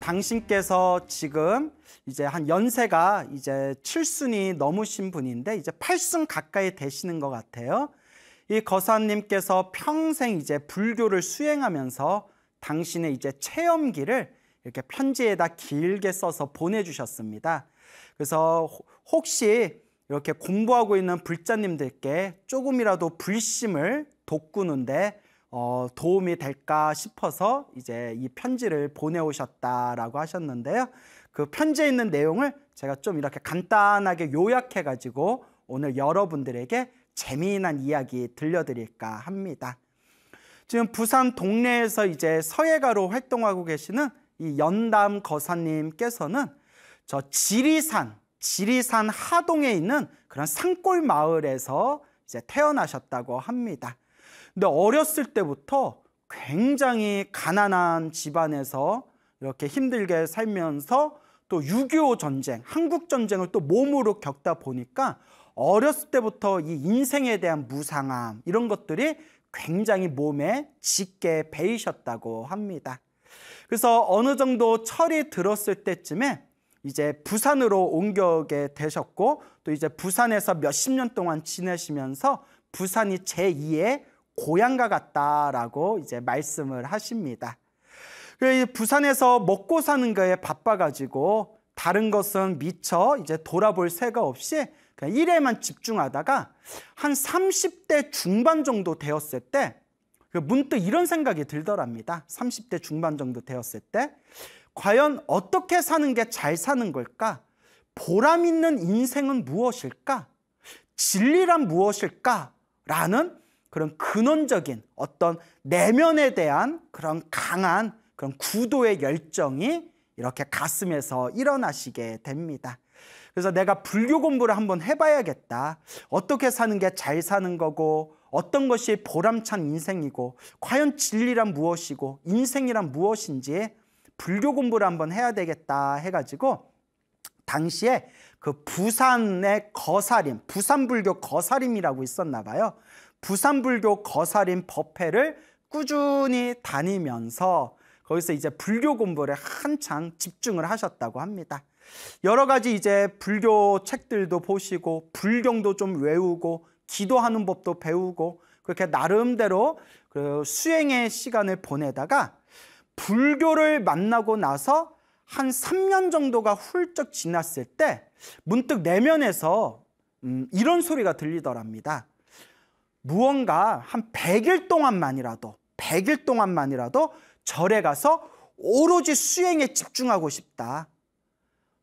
당신께서 지금 이제 한 연세가 이제 7순이 넘으신 분인데 이제 8순 가까이 되시는 것 같아요. 이 거사님께서 평생 이제 불교를 수행하면서 당신의 이제 체험기를 이렇게 편지에다 길게 써서 보내주셨습니다. 그래서 혹시 이렇게 공부하고 있는 불자님들께 조금이라도 불심을 돋구는데 도움이 될까 싶어서 이제 이 편지를 보내오셨다라고 하셨는데요. 그 편지에 있는 내용을 제가 좀 이렇게 간단하게 요약해 가지고 오늘 여러분들에게 재미난 이야기 들려드릴까 합니다. 지금 부산 동네에서 이제 서예가로 활동하고 계시는 이 연담 거사님께서는 저 지리산 하동에 있는 그런 산골 마을에서 이제 태어나셨다고 합니다. 근데 어렸을 때부터 굉장히 가난한 집안에서 이렇게 힘들게 살면서 또 6.25 전쟁, 한국 전쟁을 또 몸으로 겪다 보니까 어렸을 때부터 이 인생에 대한 무상함 이런 것들이 굉장히 몸에 짙게 배이셨다고 합니다. 그래서 어느 정도 철이 들었을 때쯤에 이제 부산으로 옮겨오게 되셨고 또 이제 부산에서 몇십 년 동안 지내시면서 부산이 제2의 고향과 같다라고 이제 말씀을 하십니다. 부산에서 먹고 사는 거에 바빠가지고 다른 것은 미처 이제 돌아볼 새가 없이 그냥 일에만 집중하다가 한 30대 중반 정도 되었을 때 문득 이런 생각이 들더랍니다. 30대 중반 정도 되었을 때 과연 어떻게 사는 게 잘 사는 걸까? 보람 있는 인생은 무엇일까? 진리란 무엇일까? 라는 그런 근원적인 어떤 내면에 대한 그런 강한 그런 구도의 열정이 이렇게 가슴에서 일어나시게 됩니다. 그래서 내가 불교 공부를 한번 해봐야겠다. 어떻게 사는 게 잘 사는 거고 어떤 것이 보람찬 인생이고 과연 진리란 무엇이고 인생이란 무엇인지 불교 공부를 한번 해야 되겠다 해가지고 당시에 그 부산의 거사림, 부산불교 거사림이라고 있었나 봐요. 부산불교 거사림 법회를 꾸준히 다니면서 거기서 이제 불교 공부를 한창 집중을 하셨다고 합니다. 여러 가지 이제 불교 책들도 보시고 불경도 좀 외우고 기도하는 법도 배우고 그렇게 나름대로 그 수행의 시간을 보내다가 불교를 만나고 나서 한 3년 정도가 훌쩍 지났을 때 문득 내면에서 이런 소리가 들리더랍니다. 무언가 한 100일 동안만이라도 절에 가서 오로지 수행에 집중하고 싶다.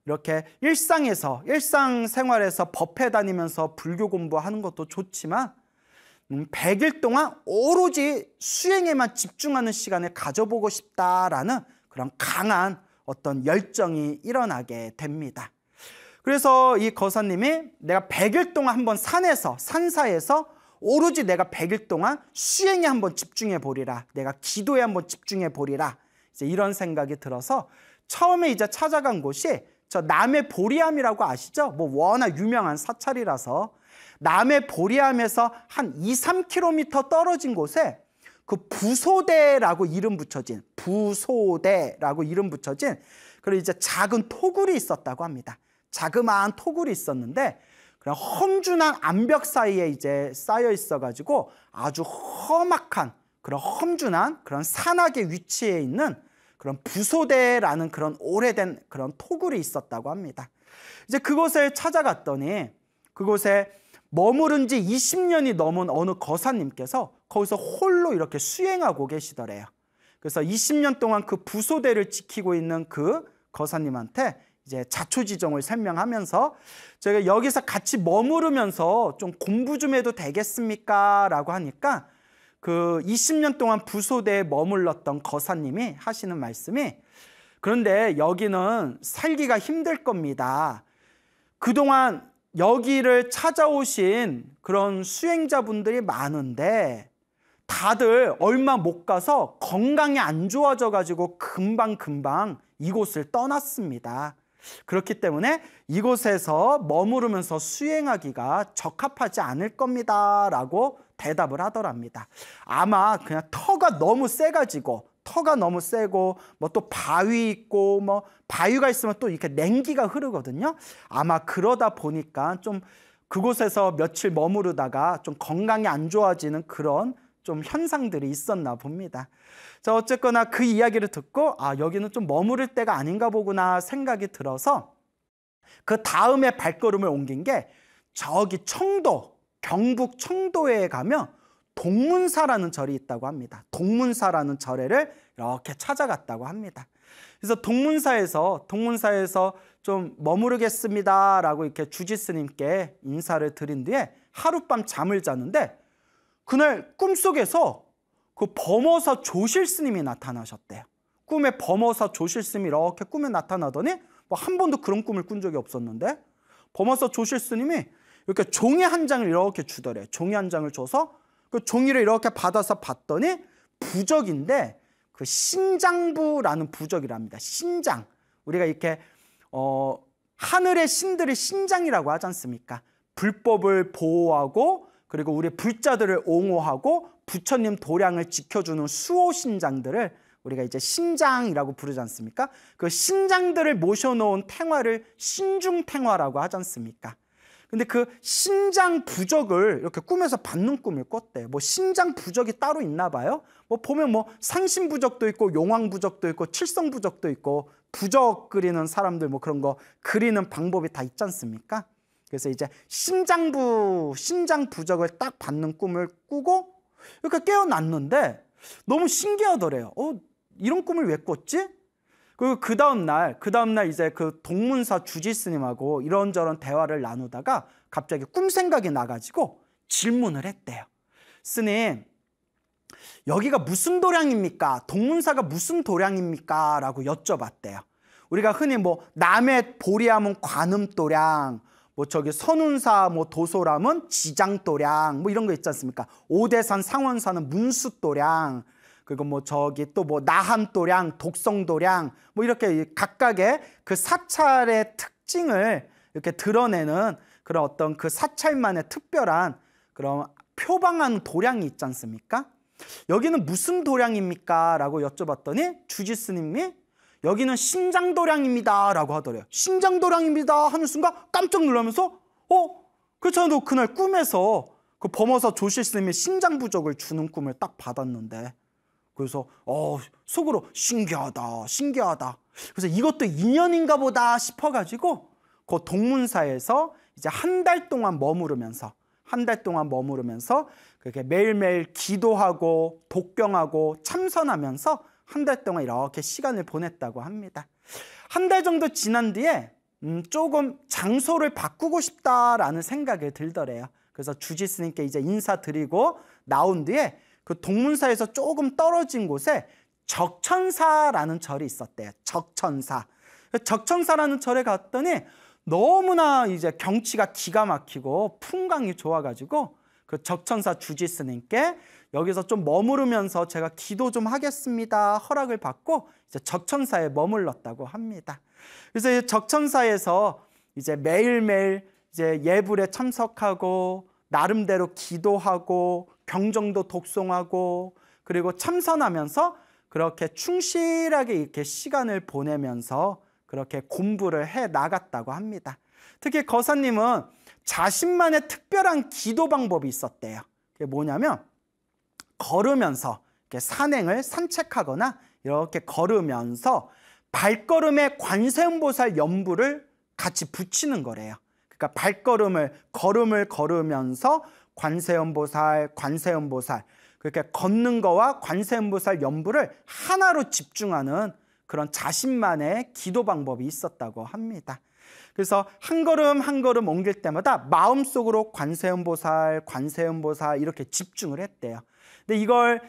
이렇게 일상생활에서 법회 다니면서 불교 공부하는 것도 좋지만 100일 동안 오로지 수행에만 집중하는 시간을 가져보고 싶다라는 그런 강한 어떤 열정이 일어나게 됩니다. 그래서 이 거사님이 내가 100일 동안 한번 산사에서 오로지 내가 100일 동안 수행에 한번 집중해 보리라. 내가 기도에 한번 집중해 보리라. 이제 이런 생각이 들어서 처음에 이제 찾아간 곳이 저 남해 보리암이라고 아시죠? 뭐 워낙 유명한 사찰이라서 남해 보리암에서 한 2-3km 떨어진 곳에 그 부소대라고 이름 붙여진 그리고 이제 작은 토굴이 있었다고 합니다. 자그마한 토굴이 있었는데 그냥 험준한 암벽 사이에 이제 쌓여 있어가지고 아주 험악한 그런 험준한 그런 산악의 위치에 있는 그런 부소대라는 그런 오래된 그런 토굴이 있었다고 합니다. 이제 그곳을 찾아갔더니 그곳에 머무른 지 20년이 넘은 어느 거사님께서 거기서 홀로 이렇게 수행하고 계시더래요. 그래서 20년 동안 그 부소대를 지키고 있는 그 거사님한테 이제 자초지종을 설명하면서 제가 여기서 같이 머무르면서 좀 공부 좀 해도 되겠습니까? 라고 하니까 그 20년 동안 부소대에 머물렀던 거사님이 하시는 말씀이 그런데 여기는 살기가 힘들 겁니다. 그동안 여기를 찾아오신 그런 수행자분들이 많은데 다들 얼마 못 가서 건강이 안 좋아져 가지고 금방 이곳을 떠났습니다. 그렇기 때문에 이곳에서 머무르면서 수행하기가 적합하지 않을 겁니다 라고 대답을 하더랍니다. 아마 그냥 터가 너무 세가지고 터가 너무 세고 뭐 또 바위 있고 뭐 바위가 있으면 또 이렇게 냉기가 흐르거든요. 아마 그러다 보니까 좀 그곳에서 며칠 머무르다가 좀 건강이 안 좋아지는 그런 좀 현상들이 있었나 봅니다. 자, 어쨌거나 그 이야기를 듣고 여기는 좀 머무를 때가 아닌가 보구나 생각이 들어서 그 다음에 발걸음을 옮긴 게 저기 청도, 경북 청도에 가면 동문사라는 절이 있다고 합니다. 동문사라는 절에를 이렇게 찾아갔다고 합니다. 그래서 동문사에서 좀 머무르겠습니다라고 이렇게 주지스님께 인사를 드린 뒤에 하룻밤 잠을 잤는데 그날 꿈속에서 그 범어사 조실스님이 나타나셨대요. 꿈에 범어사 조실스님이 이렇게 꿈에 나타나더니 뭐 한 번도 그런 꿈을 꾼 적이 없었는데 범어사 조실스님이 이렇게 종이 한 장을 이렇게 주더래요. 종이 한 장을 줘서 그 종이를 이렇게 받아서 봤더니 부적인데 그 신장부라는 부적이랍니다. 신장. 우리가 이렇게 하늘의 신들을 신장이라고 하지 않습니까? 불법을 보호하고 그리고 우리 불자들을 옹호하고 부처님 도량을 지켜주는 수호신장들을 우리가 이제 신장이라고 부르지 않습니까? 그 신장들을 모셔놓은 탱화를 신중탱화라고 하지 않습니까? 근데 그 신장 부적을 이렇게 꿈에서 받는 꿈을 꿨대요. 뭐 신장 부적이 따로 있나 봐요. 뭐 보면 뭐 산신 부적도 있고 용왕 부적도 있고 칠성 부적도 있고 부적 그리는 사람들 뭐 그런 거 그리는 방법이 다 있지 않습니까? 그래서 이제 신장 부적을 딱 받는 꿈을 꾸고 이렇게 깨어났는데 너무 신기하더래요. 이런 꿈을 왜 꿨지? 그리고 그 다음날 이제 그 동문사 주지스님하고 이런저런 대화를 나누다가 갑자기 꿈 생각이 나가지고 질문을 했대요. 스님, 여기가 무슨 도량입니까? 동문사가 무슨 도량입니까? 라고 여쭤봤대요. 우리가 흔히 뭐 남해 보리하면 관음도량, 뭐 저기 선운사 뭐 도소람은 지장도량 뭐 이런 거 있지 않습니까? 오대산 상원사는 문수도량, 그리고 뭐 저기 또 뭐 나함도량, 독성도량 뭐 이렇게 각각의 그 사찰의 특징을 이렇게 드러내는 그런 어떤 그 사찰만의 특별한 그런 표방한 도량이 있지 않습니까? 여기는 무슨 도량입니까? 라고 여쭤봤더니 주지스님이 여기는 신장도량입니다 라고 하더래요. 신장도량입니다 하는 순간 깜짝 놀라면서 그렇잖아, 너 그날 꿈에서 그 범어사 조실스님이 신장부적을 주는 꿈을 딱 받았는데, 그래서 속으로 신기하다. 그래서 이것도 인연인가 보다 싶어가지고 그 동문사에서 이제 한 달 동안 머무르면서 그렇게 매일매일 기도하고 독경하고 참선하면서 한 달 동안 이렇게 시간을 보냈다고 합니다. 한 달 정도 지난 뒤에 조금 장소를 바꾸고 싶다라는 생각이 들더래요. 그래서 주지스님께 이제 인사드리고 나온 뒤에 그 동문사에서 조금 떨어진 곳에 적천사라는 절이 있었대요. 적천사라는 절에 갔더니 너무나 이제 경치가 기가 막히고 풍광이 좋아가지고 그 적천사 주지스님께 여기서 좀 머무르면서 제가 기도 좀 하겠습니다 허락을 받고 이제 적천사에 머물렀다고 합니다. 그래서 이 적천사에서 이제 매일매일 이제 예불에 참석하고 나름대로 기도하고 경정도 독송하고 그리고 참선하면서 그렇게 충실하게 이렇게 시간을 보내면서 그렇게 공부를 해 나갔다고 합니다. 특히 거사님은 자신만의 특별한 기도 방법이 있었대요. 그게 뭐냐면 걸으면서 이렇게 산책하거나 이렇게 걸으면서 발걸음에 관세음보살 연부를 같이 붙이는 거래요. 그러니까 걸음을 걸으면서 관세음보살 그렇게 걷는 거와 관세음보살 연부를 하나로 집중하는 그런 자신만의 기도 방법이 있었다고 합니다. 그래서 한 걸음 한 걸음 옮길 때마다 마음속으로 관세음보살 이렇게 집중을 했대요. 근데 이걸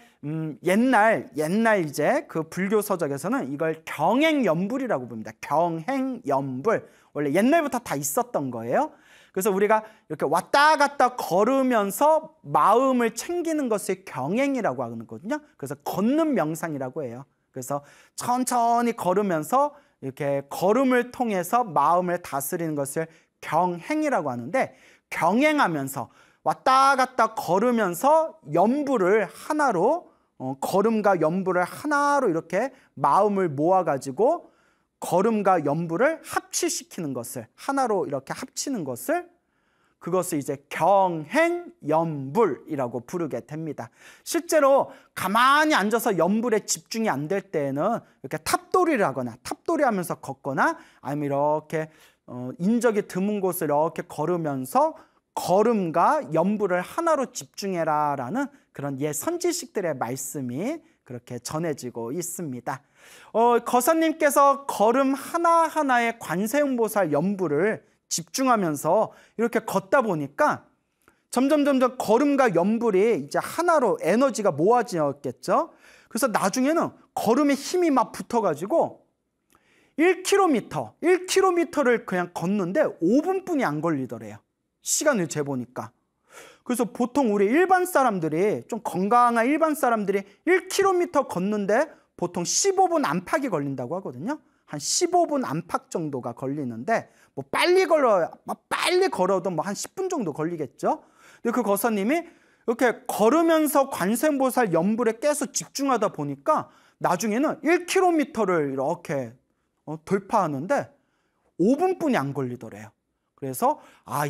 옛날 이제 그 불교 서적에서는 이걸 경행연불이라고 부릅니다. 경행연불. 원래 옛날부터 다 있었던 거예요. 그래서 우리가 이렇게 왔다 갔다 걸으면서 마음을 챙기는 것을 경행이라고 하거든요. 그래서 걷는 명상이라고 해요. 그래서 천천히 걸으면서 이렇게 걸음을 통해서 마음을 다스리는 것을 경행이라고 하는데, 경행하면서 왔다 갔다 걸으면서 연부를 하나로 거름과 연불을 하나로 이렇게 마음을 모아가지고 거름과 연불을 합치시키는 것을, 하나로 이렇게 합치는 것을, 그것을 이제 경행연불이라고 부르게 됩니다. 실제로 가만히 앉아서 연불에 집중이 안 될 때에는 이렇게 탑돌이를 하거나 탑돌이 하면서 걷거나 아니면 이렇게 인적이 드문 곳을 이렇게 걸으면서 거름과 연불을 하나로 집중해라 라는 그런 옛 선지식들의 말씀이 그렇게 전해지고 있습니다. 거사님께서 거름 하나하나의 관세음보살 연불을 집중하면서 이렇게 걷다 보니까 점점 걸음과 연불이 이제 하나로 에너지가 모아지었겠죠. 그래서 나중에는 걸음에 힘이 막 붙어가지고 1km를 그냥 걷는데 5분뿐이 안 걸리더래요. 시간을 재보니까. 그래서 보통 우리 일반 사람들이, 좀 건강한 일반 사람들이 1km 걷는데 보통 15분 안팎이 걸린다고 하거든요. 한 15분 안팎 정도가 걸리는데, 뭐 빨리 걸어도 뭐 한 10분 정도 걸리겠죠. 근데 그 거사님이 이렇게 걸으면서 관세음보살 연불에 계속 집중하다 보니까 나중에는 1km를 이렇게 돌파하는데 5분뿐이 안 걸리더래요. 그래서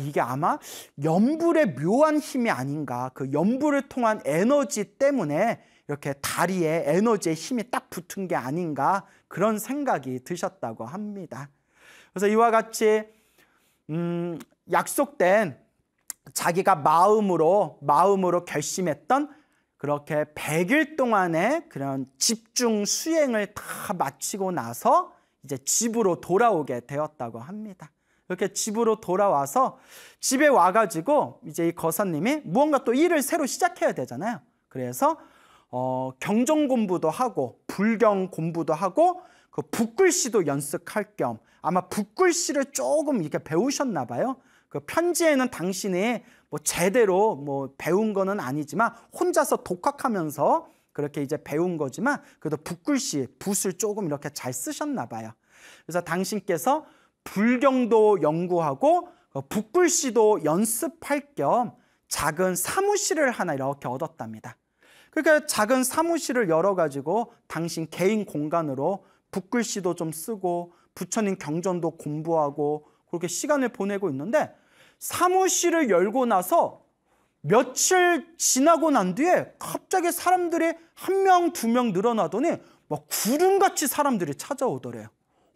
이게 아마 연불의 묘한 힘이 아닌가, 그 연불을 통한 에너지 때문에 이렇게 다리에 에너지의 힘이 딱 붙은 게 아닌가, 그런 생각이 드셨다고 합니다. 그래서 이와 같이 약속된 자기가 마음으로 결심했던 그렇게 100일 동안의 그런 집중 수행을 다 마치고 나서 이제 집으로 돌아오게 되었다고 합니다. 이렇게 집으로 돌아와서 집에 와가지고 이제 이 거사님이 무언가 또 일을 새로 시작해야 되잖아요. 그래서 경전 공부도 하고 불경 공부도 하고 그 붓글씨도 연습할 겸, 아마 붓글씨를 조금 이렇게 배우셨나 봐요. 그 편지에는 당신이 뭐 제대로 뭐 배운 거는 아니지만 혼자서 독학하면서 그렇게 이제 배운 거지만 그래도 붓글씨, 붓을 조금 이렇게 잘 쓰셨나 봐요. 그래서 당신께서 불경도 연구하고 붓글씨도 연습할 겸 작은 사무실을 하나 이렇게 얻었답니다. 그러니까 작은 사무실을 열어가지고 당신 개인 공간으로 붓글씨도 좀 쓰고 부처님 경전도 공부하고 그렇게 시간을 보내고 있는데, 사무실을 열고 나서 며칠 지나고 난 뒤에 갑자기 사람들이 1명, 2명 늘어나더니 막 구름같이 사람들이 찾아오더래요.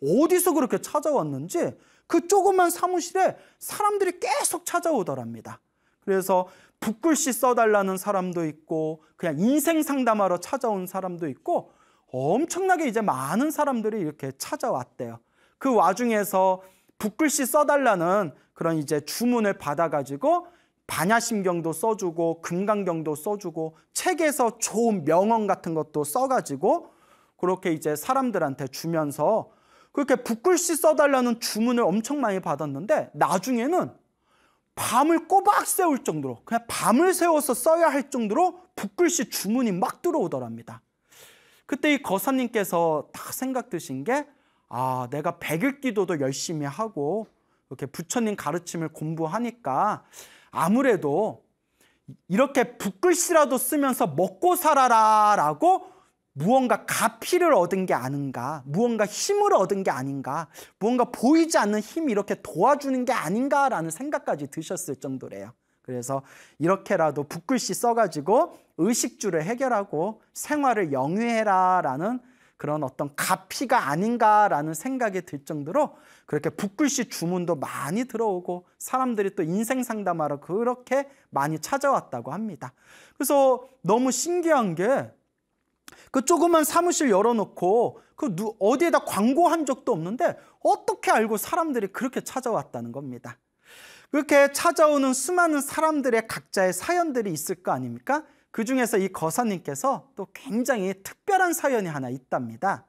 어디서 그렇게 찾아왔는지 그 조그만 사무실에 사람들이 계속 찾아오더랍니다. 그래서 붓글씨 써달라는 사람도 있고 그냥 인생 상담하러 찾아온 사람도 있고 엄청나게 이제 많은 사람들이 이렇게 찾아왔대요. 그 와중에서 붓글씨 써달라는 그런 이제 주문을 받아가지고 반야심경도 써주고 금강경도 써주고 책에서 좋은 명언 같은 것도 써가지고 그렇게 이제 사람들한테 주면서 그렇게 붓글씨 써달라는 주문을 엄청 많이 받았는데, 나중에는 밤을 꼬박 세울 정도로, 그냥 밤을 새워서 써야 할 정도로 붓글씨 주문이 막 들어오더랍니다. 그때 이 거사님께서 딱 생각 드신 게, 내가 100일 기도도 열심히 하고 이렇게 부처님 가르침을 공부하니까 아무래도 이렇게 붓글씨라도 쓰면서 먹고 살아라 라고 무언가 가피를 얻은 게 아닌가, 무언가 힘을 얻은 게 아닌가, 무언가 보이지 않는 힘이 이렇게 도와주는 게 아닌가라는 생각까지 드셨을 정도래요. 그래서 이렇게라도 붓글씨 써가지고 의식주를 해결하고 생활을 영위해라 라는 그런 어떤 가피가 아닌가라는 생각이 들 정도로 그렇게 붓글씨 주문도 많이 들어오고 사람들이 또 인생 상담하러 그렇게 많이 찾아왔다고 합니다. 그래서 너무 신기한 게, 그 조그만 사무실 열어놓고 어디에다 광고한 적도 없는데 어떻게 알고 사람들이 그렇게 찾아왔다는 겁니다. 그렇게 찾아오는 수많은 사람들의 각자의 사연들이 있을 거 아닙니까? 그 중에서 이 거사님께서 또 굉장히 특별한 사연이 하나 있답니다.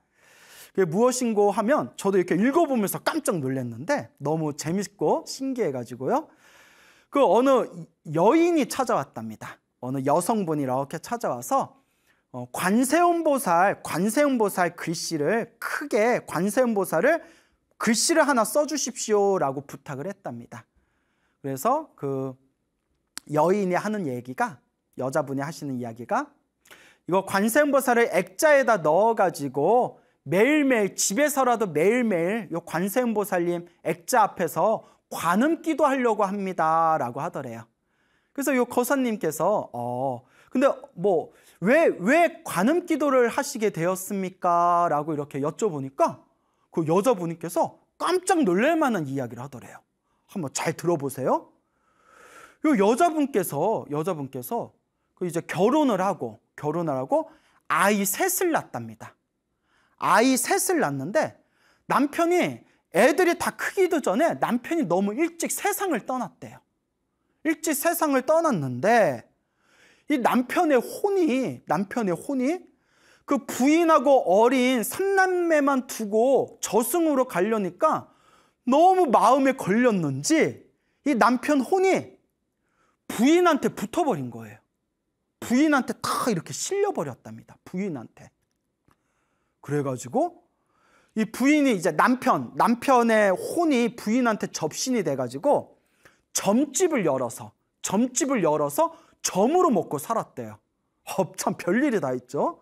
그게 무엇인고 하면 저도 이렇게 읽어보면서 깜짝 놀랐는데 너무 재밌고 신기해가지고요. 그 어느 여인이 찾아왔답니다. 어느 여성분이 이렇게 찾아와서 관세음보살 글씨를 크게, 관세음보살을 글씨를 하나 써주십시오라고 부탁을 했답니다. 그래서 그 여인이 하는 얘기가, 여자분이 하시는 이야기가, 이거 관세음보살을 액자에다 넣어가지고 매일매일 집에서라도 매일매일 요 관세음보살님 액자 앞에서 관음기도 하려고 합니다 라고 하더래요. 그래서 요 거사님께서 근데 뭐 왜 관음기도를 하시게 되었습니까? 라고 이렇게 여쭤보니까 그 여자분께서 깜짝 놀랄 만한 이야기를 하더래요. 한번 잘 들어보세요. 요 여자분께서 그 이제 결혼을 하고 아이 셋을 낳답니다. 아이 셋을 낳는데 남편이 애들이 다 크기도 전에 남편이 너무 일찍 세상을 떠났대요. 일찍 세상을 떠났는데 이 남편의 혼이 그 부인하고 어린 3남매만 두고 저승으로 가려니까 너무 마음에 걸렸는지 이 남편 혼이 부인한테 붙어버린 거예요. 부인한테 다 이렇게 실려버렸답니다. 부인한테. 그래가지고 이 부인이 이제 남편의 혼이 부인한테 접신이 돼가지고 점집을 열어서 점으로 먹고 살았대요. 참 별일이 다 있죠.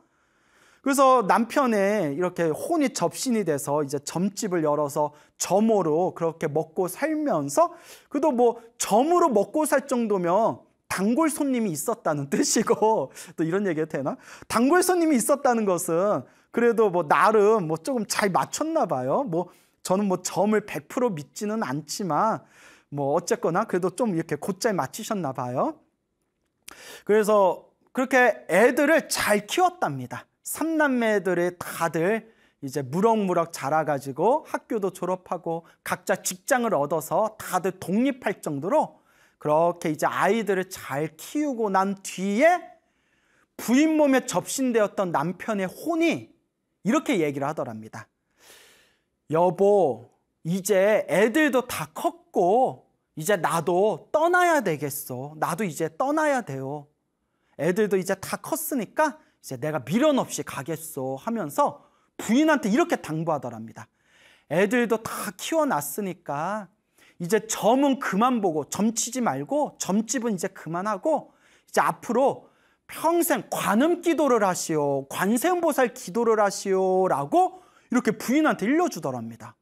그래서 남편의 이렇게 혼이 접신이 돼서 이제 점집을 열어서 점으로 그렇게 먹고 살면서 그래도 뭐 점으로 먹고 살 정도면 단골 손님이 있었다는 뜻이고 또 이런 얘기 해도 되나? 단골 손님이 있었다는 것은 그래도 뭐 나름 뭐 조금 잘 맞췄나 봐요. 뭐 저는 뭐 점을 100% 믿지는 않지만 뭐 어쨌거나 그래도 좀 이렇게 곧잘 맞추셨나 봐요. 그래서 그렇게 애들을 잘 키웠답니다. 3남매들이 다들 이제 무럭무럭 자라가지고 학교도 졸업하고 각자 직장을 얻어서 다들 독립할 정도로 그렇게 이제 아이들을 잘 키우고 난 뒤에 부인 몸에 접신되었던 남편의 혼이 이렇게 얘기를 하더랍니다. 여보, 이제 애들도 다 컸고 이제 나도 떠나야 되겠어. 나도 이제 떠나야 돼요. 애들도 이제 다 컸으니까 이제 내가 미련 없이 가겠어 하면서 부인한테 이렇게 당부하더랍니다. 애들도 다 키워놨으니까 이제 점은 그만 보고 점치지 말고 점집은 이제 그만하고 이제 앞으로 평생 관음 기도를 하시오. 관세음보살 기도를 하시오 라고 이렇게 부인한테 일러주더랍니다.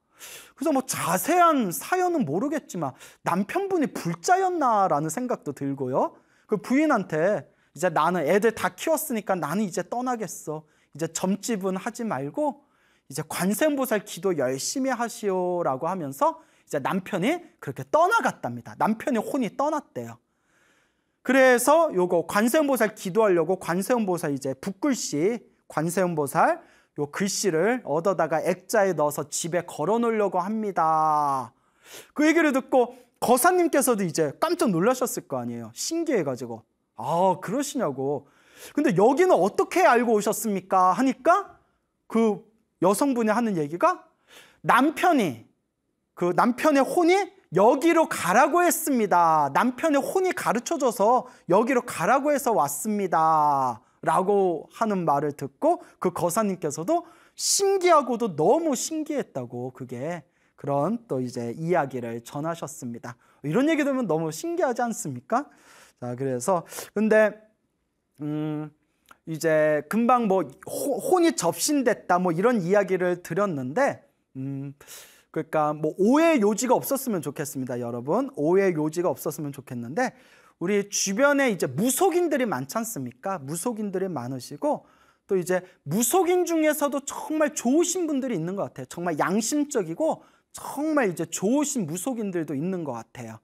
그래서 뭐 자세한 사연은 모르겠지만 남편분이 불자였나라는 생각도 들고요. 그 부인한테 이제 나는 애들 다 키웠으니까 나는 이제 떠나겠어. 이제 점집은 하지 말고 이제 관세음보살 기도 열심히 하시오라고 하면서 이제 남편이 그렇게 떠나갔답니다. 남편의 혼이 떠났대요. 그래서 요거 관세음보살 기도하려고 관세음보살 이제 붓글씨 관세음보살 요 글씨를 얻어다가 액자에 넣어서 집에 걸어 놓으려고 합니다. 그 얘기를 듣고 거사님께서도 이제 깜짝 놀라셨을 거 아니에요. 신기해가지고 그러시냐고. 근데 여기는 어떻게 알고 오셨습니까? 하니까 그 여성분이 하는 얘기가 남편의 혼이 여기로 가라고 했습니다. 남편의 혼이 가르쳐줘서 여기로 가라고 해서 왔습니다. 라고 하는 말을 듣고 그 거사님께서도 신기하고도 너무 신기했다고 그게 그런 또 이제 이야기를 전하셨습니다. 이런 얘기 들으면 너무 신기하지 않습니까? 자, 그래서 근데 이제 금방 뭐 혼이 접신됐다 뭐 이런 이야기를 드렸는데 그러니까 뭐 오해 요지가 없었으면 좋겠습니다, 여러분. 오해 요지가 없었으면 좋겠는데 우리 주변에 이제 무속인들이 많지 않습니까? 무속인들이 많으시고 또 이제 무속인 중에서도 정말 좋으신 분들이 있는 것 같아요. 정말 양심적이고 정말 이제 좋으신 무속인들도 있는 것 같아요.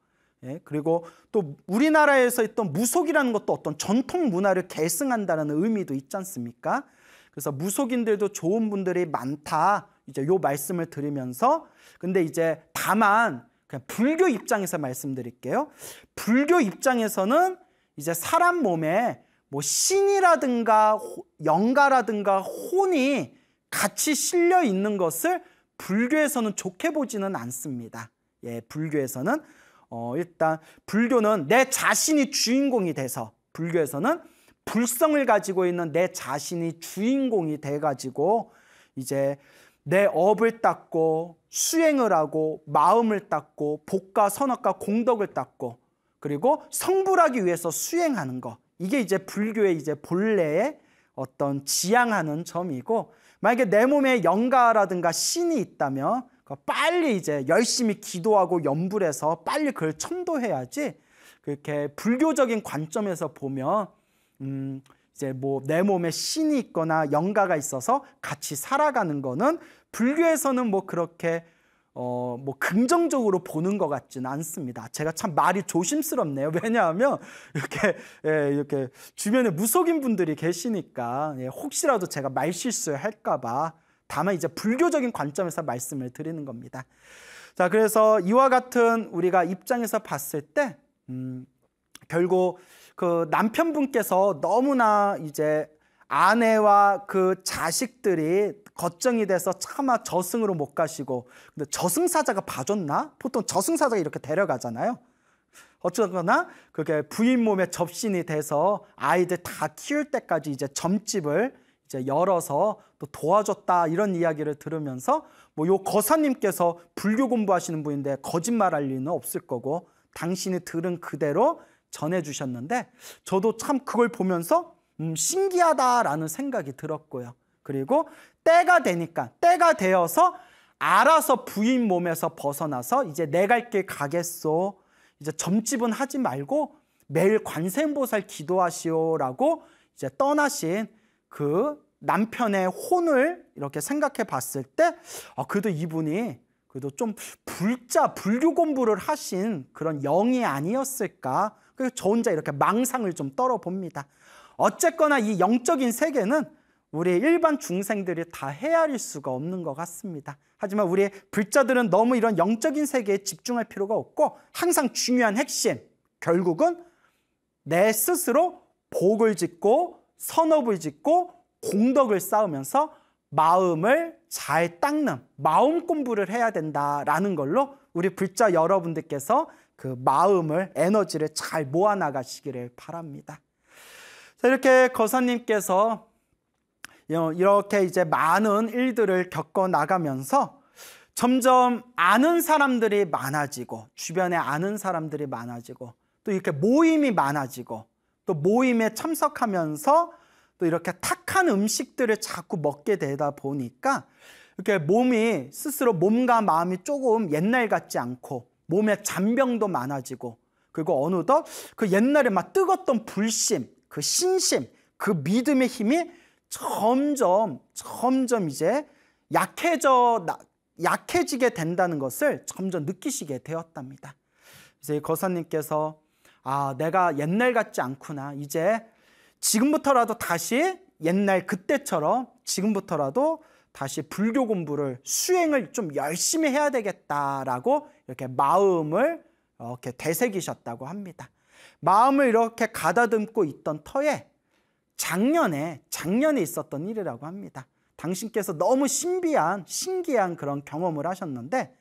예, 그리고 또 우리나라에서 있던 무속이라는 것도 어떤 전통 문화를 계승한다는 의미도 있지 않습니까? 그래서 무속인들도 좋은 분들이 많다. 이제 요 말씀을 드리면서 근데 이제 다만 그냥 불교 입장에서 말씀드릴게요. 불교 입장에서는 이제 사람 몸에 뭐 신이라든가 영가라든가 혼이 같이 실려 있는 것을 불교에서는 좋게 보지는 않습니다. 예, 불교에서는 일단 불교는 내 자신이 주인공이 돼서 불교에서는 불성을 가지고 있는 내 자신이 주인공이 돼가지고 이제 내 업을 닦고 수행을 하고 마음을 닦고 복과 선악과 공덕을 닦고 그리고 성불하기 위해서 수행하는 거 이게 이제 불교의 이제 본래의 어떤 지향하는 점이고, 만약에 내 몸에 영가라든가 신이 있다면 빨리 이제 열심히 기도하고 염불해서 빨리 그걸 천도해야지, 그렇게 불교적인 관점에서 보면 이제 뭐 내 몸에 신이 있거나 영가가 있어서 같이 살아가는 거는 불교에서는 뭐 그렇게 뭐 긍정적으로 보는 것 같지는 않습니다. 제가 참 말이 조심스럽네요. 왜냐하면 이렇게 주변에 무속인 분들이 계시니까 혹시라도 제가 말 실수할까 봐, 다만 이제 불교적인 관점에서 말씀을 드리는 겁니다. 자, 그래서 이와 같은 우리가 입장에서 봤을 때 결국 그 남편분께서 너무나 이제 아내와 그 자식들이 걱정이 돼서 차마 저승으로 못 가시고, 근데 저승사자가 봐줬나? 보통 저승사자가 이렇게 데려가잖아요. 어쩌거나 그게 부인 몸에 접신이 돼서 아이들 다 키울 때까지 이제 점집을 이제 열어서 또 도와줬다, 이런 이야기를 들으면서 뭐 요 거사님께서 불교 공부하시는 분인데 거짓말할 리는 없을 거고 당신이 들은 그대로 전해주셨는데, 저도 참 그걸 보면서 신기하다라는 생각이 들었고요. 그리고 때가 되니까, 때가 되어서 알아서 부인 몸에서 벗어나서 이제 내 갈 길 가겠소, 이제 점집은 하지 말고 매일 관세음보살 기도하시오라고 이제 떠나신 그 남편의 혼을 이렇게 생각해 봤을 때, 그래도 이분이 그래도 좀 불교 공부를 하신 그런 영이 아니었을까. 그래서 저 혼자 이렇게 망상을 좀 떨어봅니다. 어쨌거나 이 영적인 세계는 우리 일반 중생들이 다 헤아릴 수가 없는 것 같습니다. 하지만 우리 불자들은 너무 이런 영적인 세계에 집중할 필요가 없고, 항상 중요한 핵심, 결국은 내 스스로 복을 짓고 선업을 짓고 공덕을 쌓으면서 마음을 잘 닦는 마음 공부를 해야 된다라는 걸로 우리 불자 여러분들께서 그 마음을, 에너지를 잘 모아나가시기를 바랍니다. 자, 이렇게 거사님께서 이렇게 이제 많은 일들을 겪어 나가면서 점점 아는 사람들이 많아지고, 주변에 아는 사람들이 많아지고, 또 이렇게 모임이 많아지고, 또 모임에 참석하면서 또 이렇게 탁한 음식들을 자꾸 먹게 되다 보니까 이렇게 몸이 스스로, 몸과 마음이 조금 옛날 같지 않고 몸에 잔병도 많아지고, 그리고 어느덧 그 옛날에 막 뜨겁던 불심, 그 신심, 그 믿음의 힘이 점점 이제 약해지게 된다는 것을 점점 느끼시게 되었답니다. 그래서 이 거사님께서 내가 옛날 같지 않구나, 이제 지금부터라도 다시 옛날 그때처럼 지금부터라도 다시 불교 공부를, 수행을 좀 열심히 해야 되겠다라고 이렇게 마음을 이렇게 되새기셨다고 합니다. 마음을 이렇게 가다듬고 있던 터에 작년에 있었던 일이라고 합니다. 당신께서 너무 신기한 그런 경험을 하셨는데,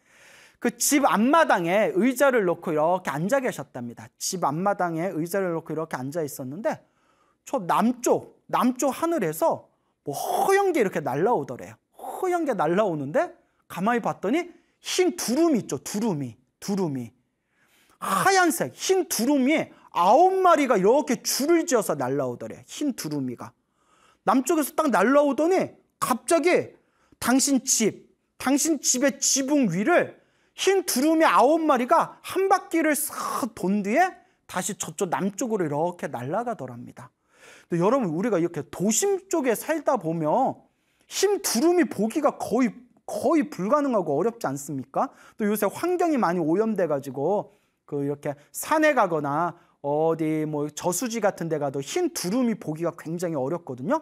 그 집 앞마당에 의자를 놓고 이렇게 앉아 계셨답니다. 집 앞마당에 의자를 놓고 이렇게 앉아 있었는데, 저 남쪽 하늘에서 뭐 허연 게 이렇게 날라오더래요. 허연 게 날라오는데 가만히 봤더니 흰 두루미 있죠. 두루미. 하얀색 흰 두루미 9마리가 이렇게 줄을 지어서 날라오더래. 흰 두루미가 남쪽에서 딱 날라오더니 갑자기 당신 집의 지붕 위를 흰 두루미 9마리가 한 바퀴를 싹 돈 뒤에 다시 저쪽 남쪽으로 이렇게 날아가더랍니다. 근데 여러분, 우리가 이렇게 도심 쪽에 살다 보면 흰 두루미 보기가 거의 불가능하고 어렵지 않습니까? 또 요새 환경이 많이 오염돼 가지고 그 이렇게 산에 가거나 어디 뭐 저수지 같은 데 가도 흰 두루미 보기가 굉장히 어렵거든요.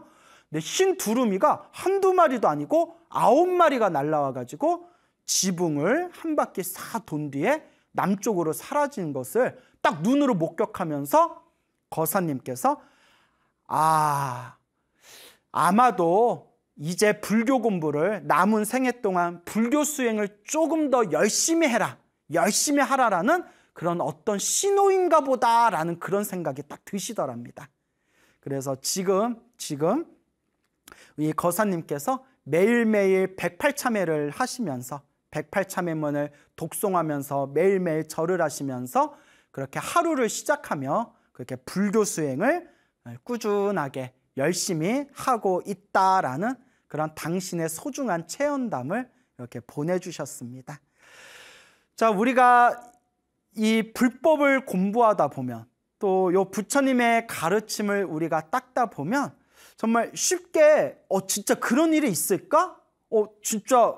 근데 흰 두루미가 한두 마리도 아니고 9마리가 날라와 가지고 지붕을 한 바퀴 싹 돈 뒤에 남쪽으로 사라진 것을 딱 눈으로 목격하면서 거사님께서 아마도 이제 불교 공부를, 남은 생애 동안 불교 수행을 조금 더 열심히 하라라는 그런 어떤 신호인가 보다라는 그런 생각이 딱 드시더랍니다. 그래서 지금 이 거사님께서 매일매일 108참회를 하시면서 108참회문을 독송하면서 매일매일 절을 하시면서 그렇게 하루를 시작하며 그렇게 불교 수행을 꾸준하게 열심히 하고 있다라는 그런 당신의 소중한 체험담을 이렇게 보내주셨습니다. 자, 우리가 이 불법을 공부하다 보면 또 요 부처님의 가르침을 우리가 닦다 보면 정말 쉽게 진짜 그런 일이 있을까? 진짜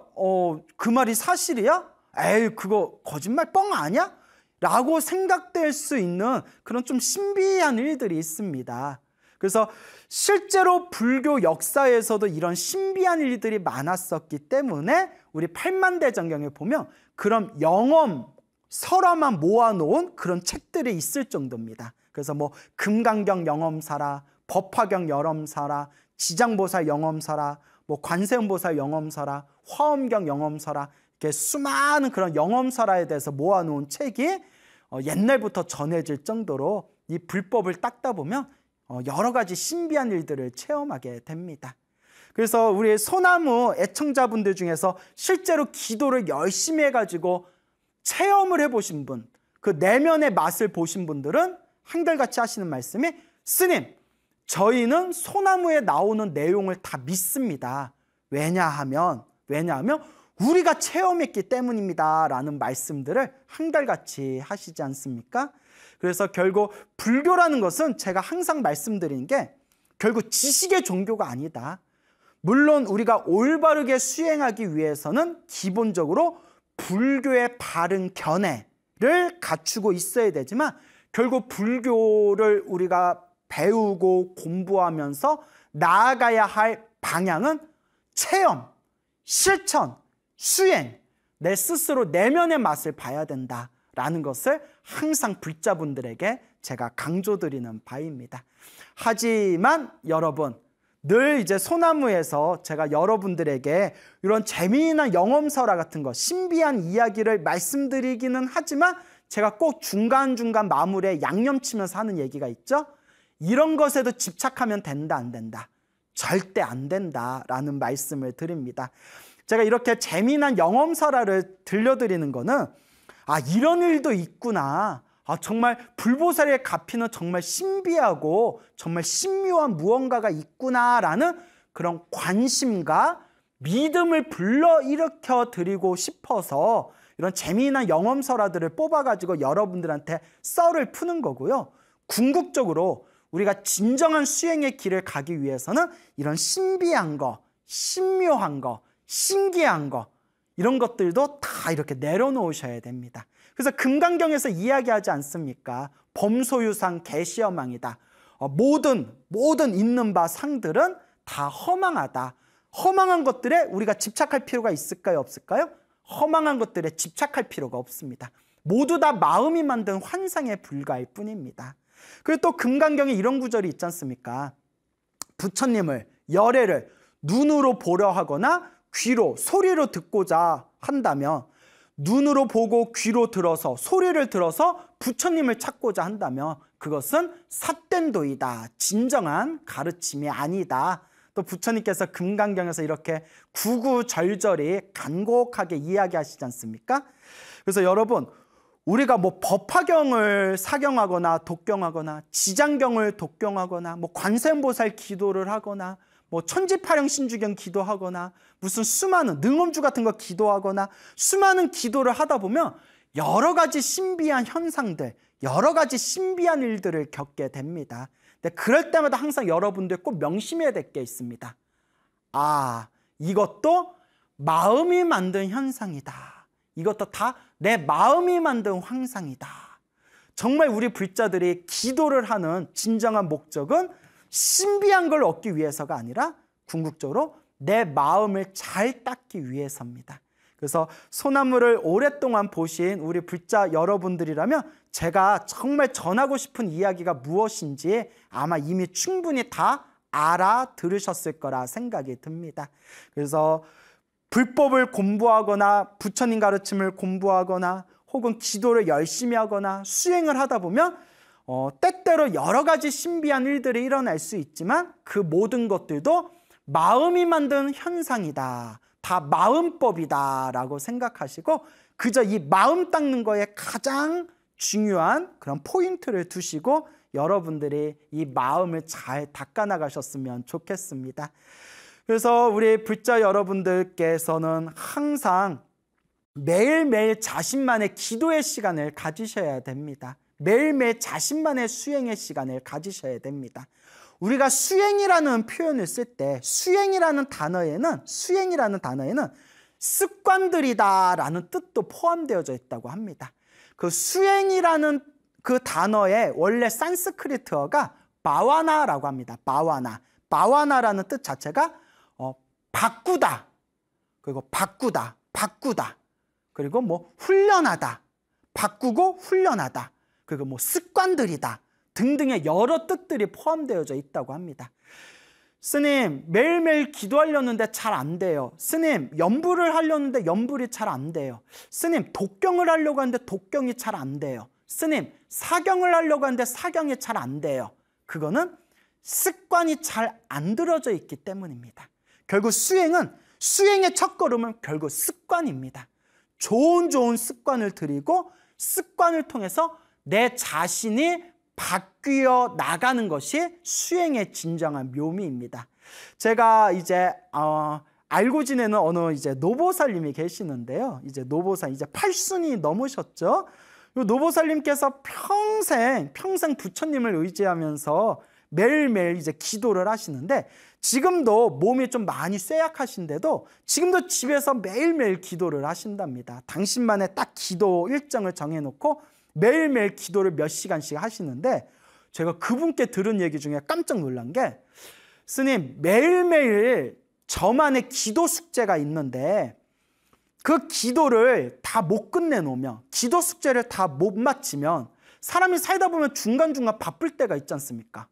그 말이 사실이야? 에이, 그거 거짓말 뻥 아니야? 라고 생각될 수 있는 그런 좀 신비한 일들이 있습니다. 그래서 실제로 불교 역사에서도 이런 신비한 일들이 많았었기 때문에 우리 팔만대장경에 보면 그런 영험 설화만 모아놓은 그런 책들이 있을 정도입니다. 그래서 뭐 금강경 영험사라, 법화경 영험사라, 지장보살 영험사라, 뭐 관세음보살 영험사라, 화엄경 영험사라, 이렇게 수많은 그런 영험사라에 대해서 모아놓은 책이 옛날부터 전해질 정도로 이 불법을 닦다 보면 여러 가지 신비한 일들을 체험하게 됩니다. 그래서 우리 소나무 애청자분들 중에서 실제로 기도를 열심히 해가지고 체험을 해보신 분, 그 내면의 맛을 보신 분들은 한결같이 하시는 말씀이, 스님, 저희는 소나무에 나오는 내용을 다 믿습니다. 왜냐하면 우리가 체험했기 때문입니다 라는 말씀들을 한결같이 하시지 않습니까? 그래서 결국 불교라는 것은 제가 항상 말씀드리는 게 결국 지식의 종교가 아니다. 물론 우리가 올바르게 수행하기 위해서는 기본적으로 불교의 바른 견해를 갖추고 있어야 되지만 결국 불교를 우리가 배우고 공부하면서 나아가야 할 방향은 체험, 실천, 수행, 내 스스로 내면의 맛을 봐야 된다라는 것을 항상 불자분들에게 제가 강조드리는 바입니다. 하지만 여러분, 늘 이제 소나무에서 제가 여러분들에게 이런 재미난 영험설화 같은 거, 신비한 이야기를 말씀드리기는 하지만 제가 꼭 중간중간 마무리에 양념치면서 하는 얘기가 있죠. 이런 것에도 집착하면 된다, 안 된다? 절대 안 된다라는 말씀을 드립니다. 제가 이렇게 재미난 영험설화를 들려드리는 거는 이런 일도 있구나. 정말 불보살의 가피는 정말 신비하고 정말 신묘한 무언가가 있구나라는 그런 관심과 믿음을 불러일으켜 드리고 싶어서 이런 재미난 영험설화들을 뽑아가지고 여러분들한테 썰을 푸는 거고요. 궁극적으로 우리가 진정한 수행의 길을 가기 위해서는 이런 신비한 거, 신묘한 거, 신기한 거, 이런 것들도 다 이렇게 내려놓으셔야 됩니다. 그래서 금강경에서 이야기하지 않습니까? 범소유상 개시여망이다. 모든 있는 바 상들은 다 허망하다. 허망한 것들에 우리가 집착할 필요가 있을까요? 없을까요? 허망한 것들에 집착할 필요가 없습니다. 모두 다 마음이 만든 환상에 불과할 뿐입니다. 그리고 또 금강경에 이런 구절이 있지 않습니까? 부처님을, 열애를 눈으로 보려 하거나 귀로, 소리로 듣고자 한다면, 눈으로 보고 귀로 들어서, 소리를 들어서 부처님을 찾고자 한다면 그것은 삿된도이다. 진정한 가르침이 아니다. 또 부처님께서 금강경에서 이렇게 구구절절히 간곡하게 이야기하시지 않습니까? 그래서 여러분, 우리가 뭐 법화경을 사경하거나 독경하거나 지장경을 독경하거나 뭐 관세음보살 기도를 하거나 뭐 천지파령 신주경 기도하거나 무슨 수많은 능엄주 같은 거 기도하거나 수많은 기도를 하다 보면 여러 가지 신비한 현상들, 여러 가지 신비한 일들을 겪게 됩니다. 근데 그럴 때마다 항상 여러분들 꼭 명심해야 될 게 있습니다. 이것도 마음이 만든 현상이다. 이것도 다 내 마음이 만든 환상이다. 정말 우리 불자들이 기도를 하는 진정한 목적은 신비한 걸 얻기 위해서가 아니라 궁극적으로 내 마음을 잘 닦기 위해서입니다. 그래서 소나무를 오랫동안 보신 우리 불자 여러분들이라면 제가 정말 전하고 싶은 이야기가 무엇인지 아마 이미 충분히 다 알아들으셨을 거라 생각이 듭니다. 그래서 불법을 공부하거나 부처님 가르침을 공부하거나 혹은 기도를 열심히 하거나 수행을 하다 보면 때때로 여러 가지 신비한 일들이 일어날 수 있지만 그 모든 것들도 마음이 만든 현상이다. 다 마음법이다 라고 생각하시고 그저 이 마음 닦는 거에 가장 중요한 그런 포인트를 두시고 여러분들이 이 마음을 잘 닦아나가셨으면 좋겠습니다. 그래서 우리 불자 여러분들께서는 항상 매일매일 자신만의 기도의 시간을 가지셔야 됩니다. 매일매일 자신만의 수행의 시간을 가지셔야 됩니다. 우리가 수행이라는 표현을 쓸 때 수행이라는 단어에는 습관들이다라는 뜻도 포함되어져 있다고 합니다. 그 수행이라는 그 단어의 원래 산스크리트어가 바와나라고 합니다. 바와나라는 뜻 자체가 바꾸다, 그리고 바꾸다, 그리고 뭐 훈련하다, 바꾸고 훈련하다, 그리고 뭐 습관들이다 등등의 여러 뜻들이 포함되어져 있다고 합니다. 스님, 매일매일 기도하려는데 잘 안 돼요. 스님, 연불을 하려는데 연불이 잘 안 돼요. 스님, 독경을 하려고 하는데 독경이 잘 안 돼요. 스님, 사경을 하려고 하는데 사경이 잘 안 돼요. 그거는 습관이 잘 안 들어져 있기 때문입니다. 결국 수행의 첫걸음은 결국 습관입니다. 좋은 습관을 들이고 습관을 통해서 내 자신이 바뀌어 나가는 것이 수행의 진정한 묘미입니다. 제가 이제 알고 지내는 어느 이제 노보살님이 계시는데요. 이제 노보살 이제 8순이 넘으셨죠. 노보살님께서 평생 부처님을 의지하면서 매일매일 이제 기도를 하시는데, 지금도 몸이 좀 많이 쇠약하신데도 지금도 집에서 매일매일 기도를 하신답니다. 당신만의 딱 기도 일정을 정해놓고 매일매일 기도를 몇 시간씩 하시는데, 제가 그분께 들은 얘기 중에 깜짝 놀란 게, 스님, 매일매일 저만의 기도 숙제가 있는데 그 기도를 다 못 끝내놓으면, 기도 숙제를 다 못 마치면 사람이 살다 보면 중간중간 바쁠 때가 있지 않습니까?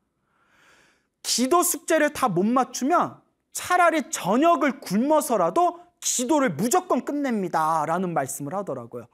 기도 숙제를 다 못 맞추면 차라리 저녁을 굶어서라도 기도를 무조건 끝냅니다 라는 말씀을 하더라고요.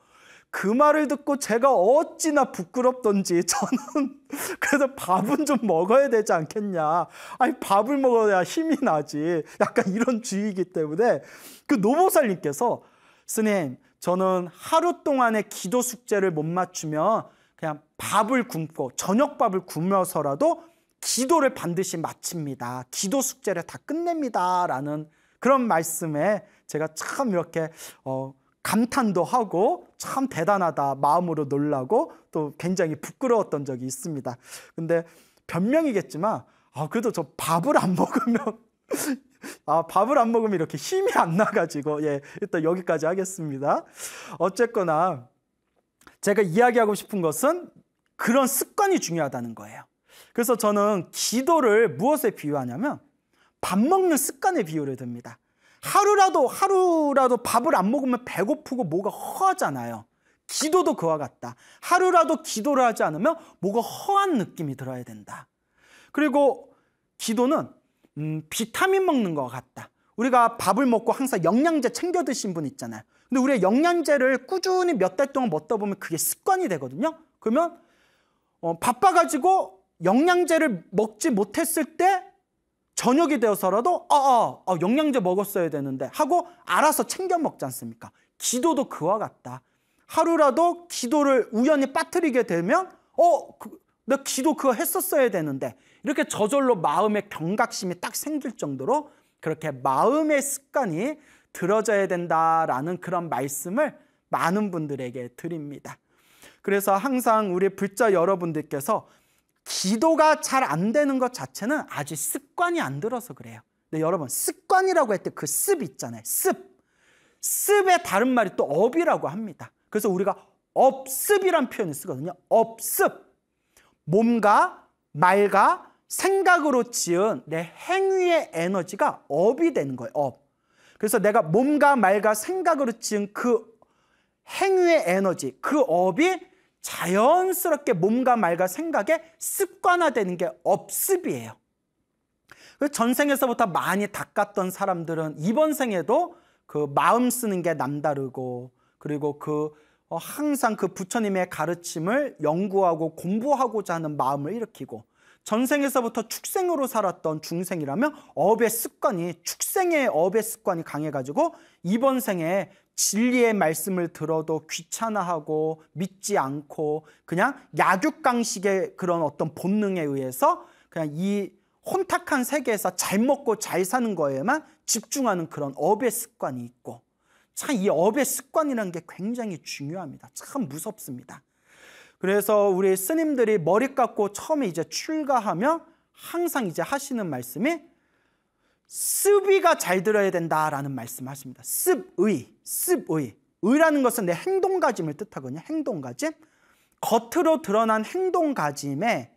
그 말을 듣고 제가 어찌나 부끄럽던지 저는 그래서 밥은 좀 먹어야 되지 않겠냐. 아니, 밥을 먹어야 힘이 나지. 약간 이런 주의이기 때문에 그 노보살님께서, 스님, 저는 하루 동안의 기도 숙제를 못 맞추면 그냥 밥을 굶고 저녁밥을 굶어서라도 기도를 반드시 마칩니다. 기도 숙제를 다 끝냅니다 라는 그런 말씀에 제가 참 이렇게 감탄도 하고 참 대단하다 마음으로 놀라고 또 굉장히 부끄러웠던 적이 있습니다. 근데 변명이겠지만 그래도 저 밥을 안 먹으면 밥을 안 먹으면 이렇게 힘이 안 나가지고 일단 여기까지 하겠습니다. 어쨌거나 제가 이야기하고 싶은 것은 그런 습관이 중요하다는 거예요. 그래서 저는 기도를 무엇에 비유하냐면 밥 먹는 습관에 비유를 듭니다. 하루라도 밥을 안 먹으면 배고프고 뭐가 허하잖아요. 기도도 그와 같다. 하루라도 기도를 하지 않으면 뭐가 허한 느낌이 들어야 된다. 그리고 기도는 비타민 먹는 것 같다. 우리가 밥을 먹고 항상 영양제 챙겨 드신 분 있잖아요. 근데 우리가 영양제를 꾸준히 몇 달 동안 먹다 보면 그게 습관이 되거든요. 그러면 바빠가지고 영양제를 먹지 못했을 때 저녁이 되어서라도 영양제 먹었어야 되는데 하고 알아서 챙겨 먹지 않습니까? 기도도 그와 같다. 하루라도 기도를 우연히 빠뜨리게 되면 나 기도 그거 했었어야 되는데, 이렇게 저절로 마음의 경각심이 딱 생길 정도로 그렇게 마음의 습관이 들어져야 된다라는 그런 말씀을 많은 분들에게 드립니다. 그래서 항상 우리 불자 여러분들께서 기도가 잘 안 되는 것 자체는 아직 습관이 안 들어서 그래요. 근데 여러분, 습관이라고 할 때 그 습 있잖아요. 습의 다른 말이 또 업이라고 합니다. 그래서 우리가 업습이란 표현을 쓰거든요. 업습. 몸과 말과 생각으로 지은 내 행위의 에너지가 업이 되는 거예요. 업. 그래서 내가 몸과 말과 생각으로 지은 그 행위의 에너지, 그 업이 자연스럽게 몸과 말과 생각에 습관화되는 게 업습이에요. 전생에서부터 많이 닦았던 사람들은 이번 생에도 그 마음 쓰는 게 남다르고, 그리고 항상 그 부처님의 가르침을 연구하고 공부하고자 하는 마음을 일으키고, 전생에서부터 축생으로 살았던 중생이라면 업의 습관이, 축생의 업의 습관이 강해가지고 이번 생에 진리의 말씀을 들어도 귀찮아하고 믿지 않고 그냥 약육강식의 그런 어떤 본능에 의해서 그냥 이 혼탁한 세계에서 잘 먹고 잘 사는 거에만 집중하는 그런 업의 습관이 있고, 참 이 업의 습관이라는 게 굉장히 중요합니다. 참 무섭습니다. 그래서 우리 스님들이 머리 깎고 처음에 이제 출가하면 항상 이제 하시는 말씀이 습의가 잘 들어야 된다라는 말씀하십니다. 습의. 의라는 것은 내 행동가짐을 뜻하거든요. 행동가짐. 겉으로 드러난 행동가짐에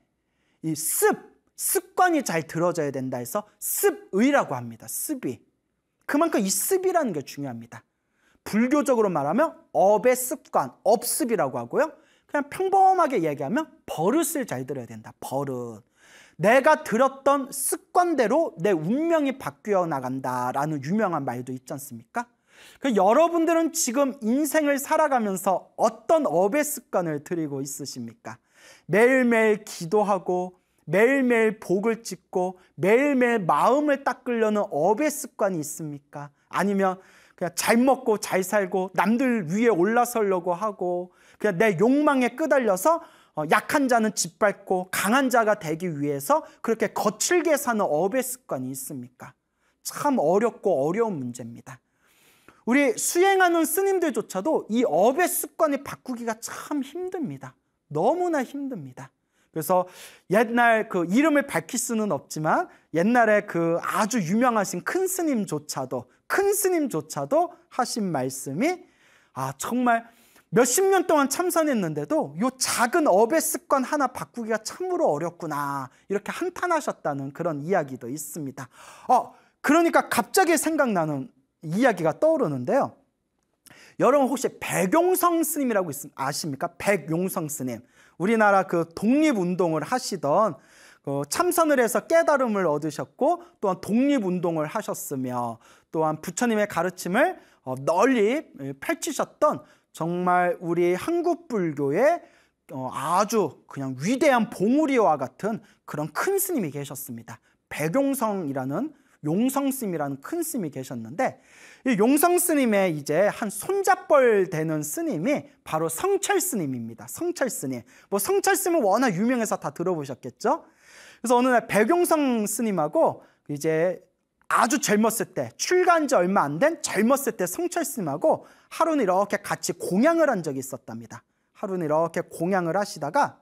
이 습관이 잘 들어져야 된다 해서 습의라고 합니다. 습의. 그만큼 이 습이라는 게 중요합니다. 불교적으로 말하면 업의 습관, 업습이라고 하고요. 그냥 평범하게 얘기하면 버릇을 잘 들어야 된다. 버릇. 내가 들었던 습관대로 내 운명이 바뀌어 나간다라는 유명한 말도 있지 않습니까? 여러분들은 지금 인생을 살아가면서 어떤 업의 습관을 들이고 있으십니까? 매일매일 기도하고 매일매일 복을 찍고 매일매일 마음을 닦으려는 업의 습관이 있습니까? 아니면 그냥 잘 먹고 잘 살고 남들 위에 올라서려고 하고 그냥 내 욕망에 끄달려서 약한 자는 짓밟고 강한 자가 되기 위해서 그렇게 거칠게 사는 업의 습관이 있습니까? 참 어렵고 어려운 문제입니다. 우리 수행하는 스님들조차도 이 업의 습관을 바꾸기가 참 힘듭니다. 너무나 힘듭니다. 그래서 옛날 그 이름을 밝힐 수는 없지만 옛날에 그 아주 유명하신 큰 스님조차도 하신 말씀이 정말 몇십 년 동안 참선했는데도 이 작은 업의 습관 하나 바꾸기가 참으로 어렵구나 이렇게 한탄하셨다는 그런 이야기도 있습니다. 그러니까 갑자기 생각나는 이야기가 떠오르는데요. 여러분 혹시 백용성 스님이라고 아십니까? 백용성 스님. 우리나라 그 독립운동을 하시던 참선을 해서 깨달음을 얻으셨고 또한 독립운동을 하셨으며 또한 부처님의 가르침을 널리 펼치셨던 정말 우리 한국 불교의 아주 그냥 위대한 봉우리와 같은 그런 큰 스님이 계셨습니다. 백용성이라는 용성스님이라는 큰 스님이 계셨는데 이 용성스님의 이제 한 손잡벌 되는 스님이 바로 성철스님입니다. 성철스님. 성철스님은 워낙 유명해서 다 들어보셨겠죠? 그래서 어느 날 백용성 스님하고 이제 아주 젊었을 때 출가한 지 얼마 안 된 젊었을 때 성철스님하고 하루는 이렇게 같이 공양을 한 적이 있었답니다. 하루는 이렇게 공양을 하시다가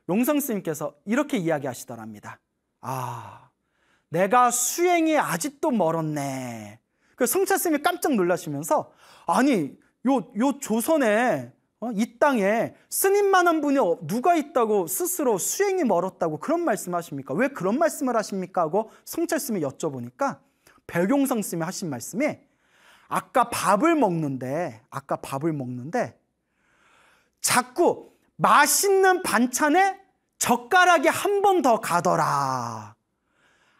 용성스님께서 이렇게 이야기하시더랍니다. 내가 수행이 아직도 멀었네. 그 성철스님이 깜짝 놀라시면서 아니 요 조선에 이 땅에 스님만한 분이 누가 있다고 스스로 수행이 멀었다고 그런 말씀하십니까? 왜 그런 말씀을 하십니까? 하고 성철스님이 여쭤보니까 백용성 스님이 하신 말씀이 아까 밥을 먹는데 자꾸 맛있는 반찬에 젓가락이 한 번 더 가더라.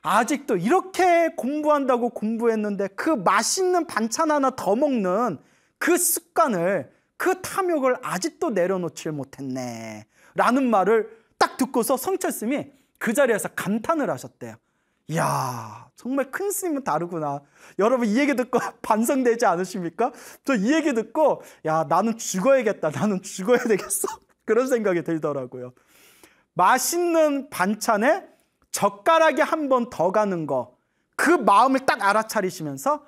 아직도 이렇게 공부한다고 공부했는데 그 맛있는 반찬 하나 더 먹는 그 습관을 그 탐욕을 아직도 내려놓질 못했네 라는 말을 딱 듣고서 성철스님이 그 자리에서 감탄을 하셨대요. 이야 정말 큰 스님은 다르구나. 여러분 이 얘기 듣고 반성되지 않으십니까? 저 이 얘기 듣고 나는 죽어야겠다. 나는 죽어야 되겠어. 그런 생각이 들더라고요. 맛있는 반찬에 젓가락이 한 번 더 가는 거 그 마음을 딱 알아차리시면서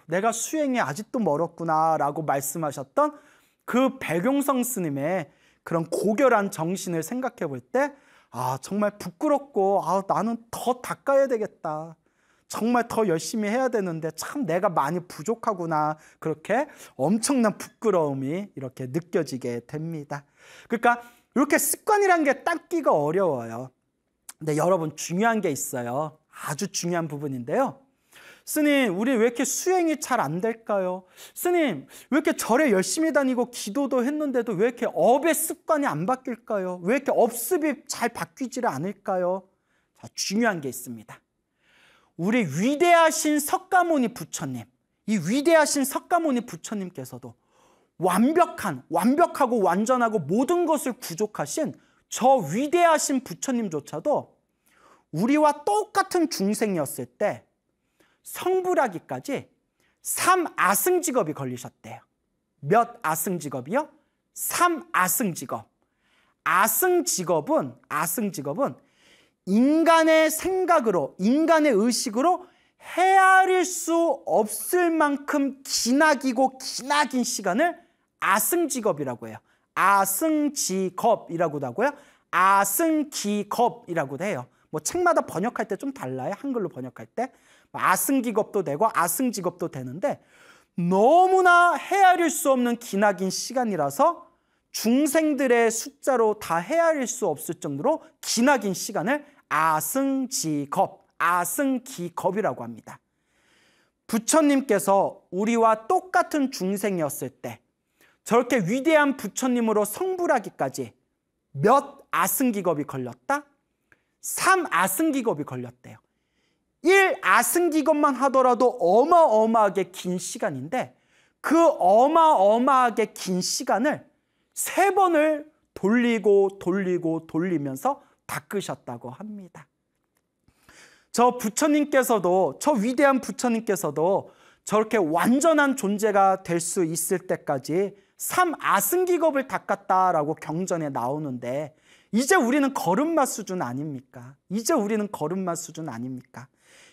내가 수행이 아직도 멀었구나 라고 말씀하셨던 그 백용성 스님의 그런 고결한 정신을 생각해 볼 때 정말 부끄럽고 나는 더 닦아야 되겠다. 정말 더 열심히 해야 되는데 참 내가 많이 부족하구나. 그렇게 엄청난 부끄러움이 이렇게 느껴지게 됩니다. 그러니까 이렇게 습관이라는 게 닦기가 어려워요. 근데 여러분 중요한 게 있어요. 아주 중요한 부분인데요. 스님, 우리 왜 이렇게 수행이 잘 안 될까요? 스님, 왜 이렇게 절에 열심히 다니고 기도도 했는데도 왜 이렇게 업의 습관이 안 바뀔까요? 왜 이렇게 업습이 잘 바뀌지를 않을까요? 자, 중요한 게 있습니다. 우리 위대하신 석가모니 부처님, 이 위대하신 석가모니 부처님께서도 완벽하고 완전하고 모든 것을 구족하신 저 위대하신 부처님조차도 우리와 똑같은 중생이었을 때 성불하기까지 3아승직업이 걸리셨대요. 몇 아승직업이요? 3아승직업. 아승직업은 인간의 생각으로, 인간의 의식으로 헤아릴 수 없을 만큼 기나기고 기나긴 시간을 아승직업이라고 해요. 아승직업이라고도 하고요. 아승기겁이라고도 해요. 뭐 책마다 번역할 때 좀 달라요. 한글로 번역할 때. 아승기겁도 되고 아승직업도 되는데 너무나 헤아릴 수 없는 기나긴 시간이라서 중생들의 숫자로 다 헤아릴 수 없을 정도로 기나긴 시간을 아승직업, 아승기겁이라고 합니다. 부처님께서 우리와 똑같은 중생이었을 때 저렇게 위대한 부처님으로 성불하기까지 몇 아승기겁이 걸렸다? 3아승기겁이 걸렸대요. 1아승기겁만 하더라도 어마어마하게 긴 시간인데 그 어마어마하게 긴 시간을 3번을 돌리면서 닦으셨다고 합니다. 저 위대한 부처님께서도 저렇게 완전한 존재가 될 수 있을 때까지 3아승기겁을 닦았다라고 경전에 나오는데 이제 우리는 걸음마 수준 아닙니까?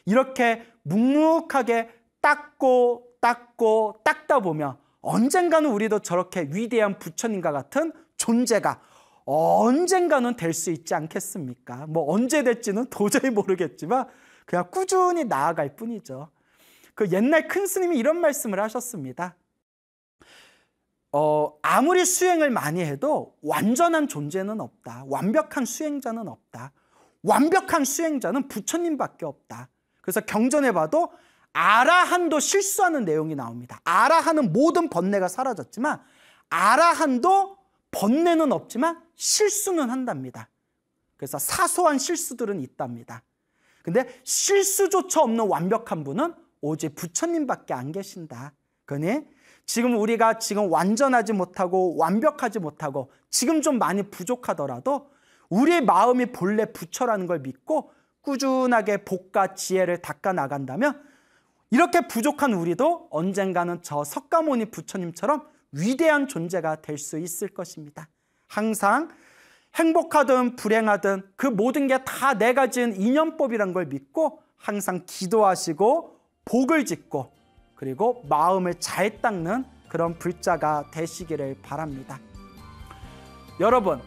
이렇게 묵묵하게 닦다 보면 언젠가는 우리도 저렇게 위대한 부처님과 같은 존재가 언젠가는 될 수 있지 않겠습니까? 뭐 언제 될지는 도저히 모르겠지만 그냥 꾸준히 나아갈 뿐이죠. 그 옛날 큰 스님이 이런 말씀을 하셨습니다. 아무리 수행을 많이 해도 완전한 존재는 없다. 완벽한 수행자는 없다. 완벽한 수행자는 부처님밖에 없다. 그래서 경전에 봐도 아라한도 실수하는 내용이 나옵니다. 아라한은 모든 번뇌가 사라졌지만 아라한도 번뇌는 없지만 실수는 한답니다. 그래서 사소한 실수들은 있답니다. 근데 실수조차 없는 완벽한 분은 오직 부처님밖에 안 계신다. 그러니 우리가 완전하지 못하고 완벽하지 못하고 지금 좀 많이 부족하더라도 우리의 마음이 본래 부처라는 걸 믿고 꾸준하게 복과 지혜를 닦아 나간다면 이렇게 부족한 우리도 언젠가는 저 석가모니 부처님처럼 위대한 존재가 될 수 있을 것입니다. 항상 행복하든 불행하든 그 모든 게 다 내가 지은 인연법이란 걸 믿고 항상 기도하시고 복을 짓고 그리고 마음을 잘 닦는 그런 불자가 되시기를 바랍니다. 여러분,